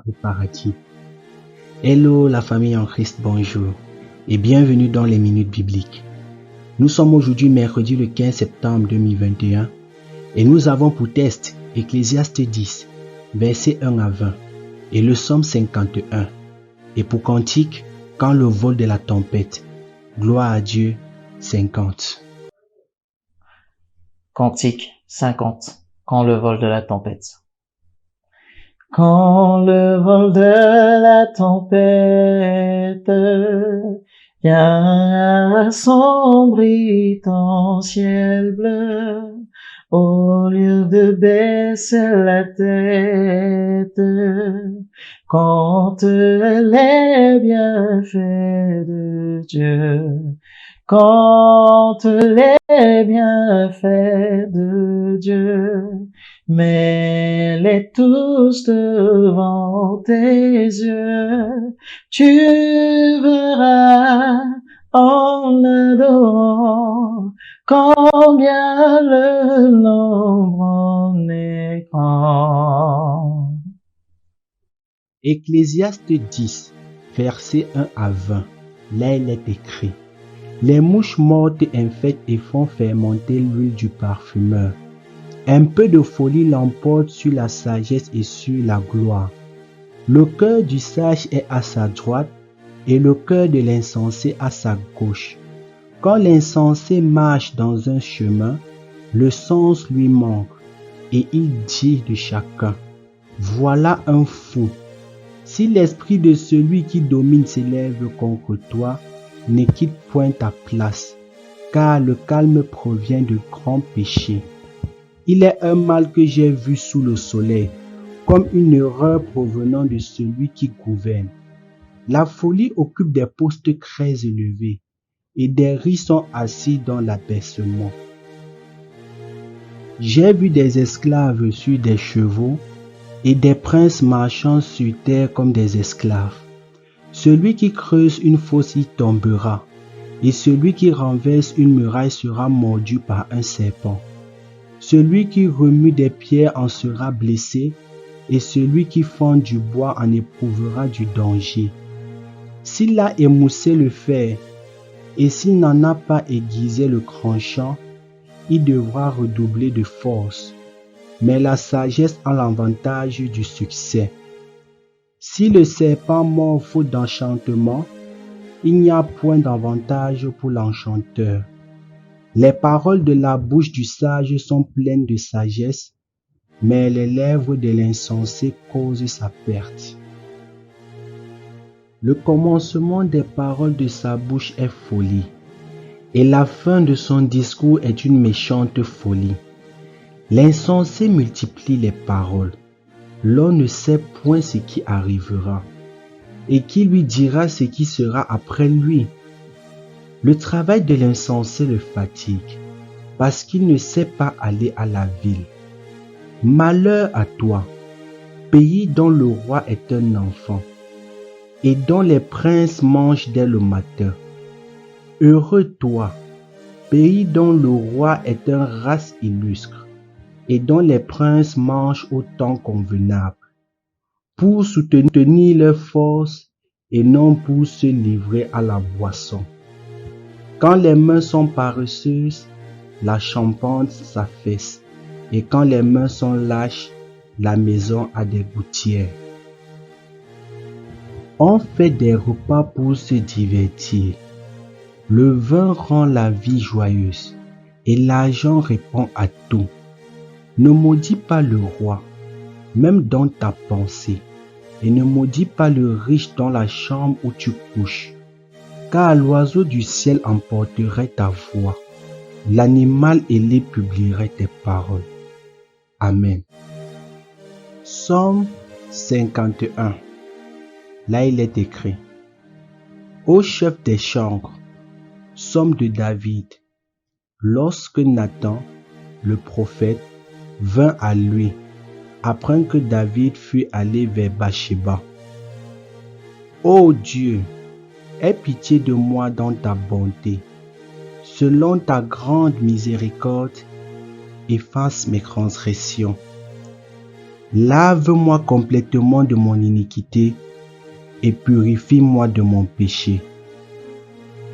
préparatifs. Hello la famille en Christ, bonjour et bienvenue dans les minutes bibliques. Nous sommes aujourd'hui mercredi le 15 septembre 2021 et nous avons pour texte Ecclésiaste 10, versets 1 à 20 et le psaume 51 et pour cantique quand le vol de la tempête. Gloire à Dieu 50. Cantique 50. Quand le vol de la tempête. Quand le vol de la tempête vient assombrir ton ciel bleu, au lieu de baisser la tête, compte les bienfaits de Dieu. Compte les bienfaits de Dieu, mets-les tous devant tes yeux. Tu verras en adorant combien le nombre en est grand. Ecclésiaste 10, versets 1 à 20. Là il est écrit: les mouches mortes infectent et font fermenter l'huile du parfumeur. Un peu de folie l'emporte sur la sagesse et sur la gloire. Le cœur du sage est à sa droite et le cœur de l'insensé à sa gauche. Quand l'insensé marche dans un chemin, le sens lui manque et il dit de chacun: voilà un fou. Si l'esprit de celui qui domine s'élève contre toi, ne quitte point ta place, car le calme provient de grands péchés. Il est un mal que j'ai vu sous le soleil, comme une erreur provenant de celui qui gouverne. La folie occupe des postes très élevés, et des riches sont assis dans l'abaissement. J'ai vu des esclaves sur des chevaux, et des princes marchant sur terre comme des esclaves. Celui qui creuse une fosse y tombera, et celui qui renverse une muraille sera mordu par un serpent. Celui qui remue des pierres en sera blessé, et celui qui fend du bois en éprouvera du danger. S'il a émoussé le fer, et s'il n'en a pas aiguisé le tranchant, il devra redoubler de force. Mais la sagesse a l'avantage du succès. Si le serpent mord faute d'enchantement, il n'y a point d'avantage pour l'enchanteur. Les paroles de la bouche du sage sont pleines de sagesse, mais les lèvres de l'insensé causent sa perte. Le commencement des paroles de sa bouche est folie, et la fin de son discours est une méchante folie. L'insensé multiplie les paroles. L'on ne sait point ce qui arrivera, et qui lui dira ce qui sera après lui. Le travail de l'insensé le fatigue, parce qu'il ne sait pas aller à la ville. Malheur à toi, pays dont le roi est un enfant, et dont les princes mangent dès le matin. Heureux toi, pays dont le roi est un race illustre, et dont les princes mangent au temps convenable, pour soutenir leur force et non pour se livrer à la boisson. Quand les mains sont paresseuses, la charpente s'affaisse, et quand les mains sont lâches, la maison a des gouttières. On fait des repas pour se divertir. Le vin rend la vie joyeuse, et l'argent répond à tout. Ne maudis pas le roi, même dans ta pensée, et ne maudis pas le riche dans la chambre où tu couches, car l'oiseau du ciel emporterait ta voix, l'animal ailé publierait tes paroles. Amen. Psaume 51. Là il est écrit: ô chef des chantres, psaume de David, lorsque Nathan, le prophète, vint à lui, après que David fut allé vers Bathsheba. Ô Dieu, aie pitié de moi dans ta bonté. Selon ta grande miséricorde, efface mes transgressions. Lave-moi complètement de mon iniquité et purifie-moi de mon péché.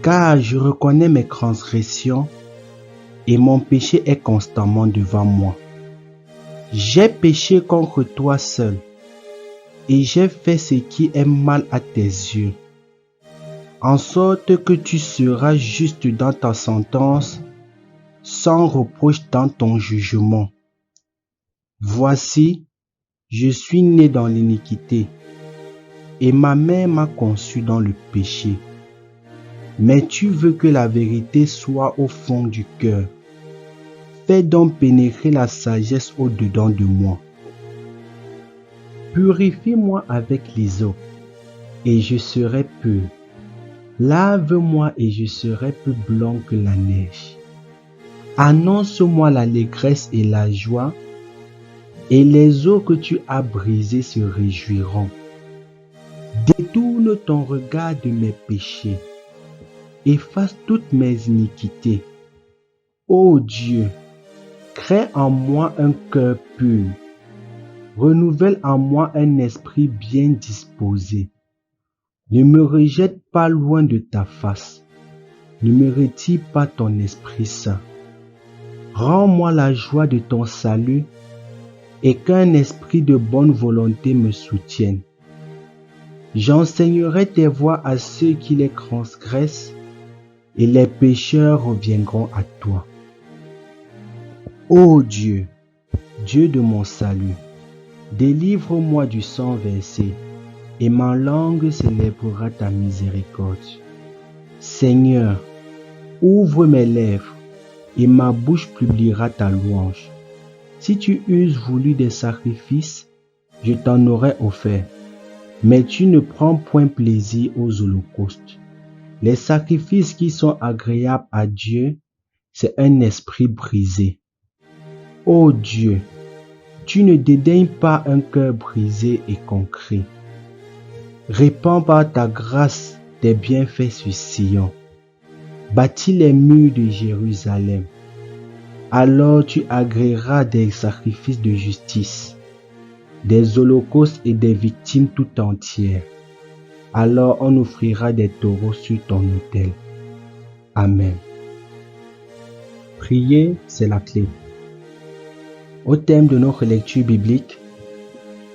Car je reconnais mes transgressions et mon péché est constamment devant moi. J'ai péché contre toi seul et j'ai fait ce qui est mal à tes yeux, en sorte que tu seras juste dans ta sentence, sans reproche dans ton jugement. Voici, je suis né dans l'iniquité, et ma mère m'a conçu dans le péché. Mais tu veux que la vérité soit au fond du cœur. Fais donc pénétrer la sagesse au-dedans de moi. Purifie-moi avec l'hysope, et je serai pur. Lave-moi et je serai plus blanc que la neige. Annonce-moi l'allégresse et la joie, et les eaux que tu as brisées se réjouiront. Détourne ton regard de mes péchés, efface toutes mes iniquités. Ô Dieu, crée en moi un cœur pur, renouvelle en moi un esprit bien disposé. Ne me rejette pas loin de ta face, ne me retire pas ton Esprit Saint. Rends-moi la joie de ton salut et qu'un esprit de bonne volonté me soutienne. J'enseignerai tes voies à ceux qui les transgressent et les pécheurs reviendront à toi. Ô Dieu, Dieu de mon salut, délivre-moi du sang versé et ma langue célébrera ta miséricorde. Seigneur, ouvre mes lèvres et ma bouche publiera ta louange. Si tu eusses voulu des sacrifices, je t'en aurais offert. Mais tu ne prends point plaisir aux holocaustes. Les sacrifices qui sont agréables à Dieu, c'est un esprit brisé. Ô Dieu, tu ne dédaignes pas un cœur brisé et concret. Répands par ta grâce tes bienfaits sur Sion. Bâtis les murs de Jérusalem. Alors tu agréeras des sacrifices de justice, des holocaustes et des victimes tout entières. Alors on offrira des taureaux sur ton autel. Amen. Prier, c'est la clé. Au thème de notre lecture biblique,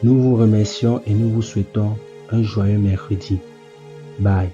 nous vous remercions et nous vous souhaitons un joyeux mercredi. Bye.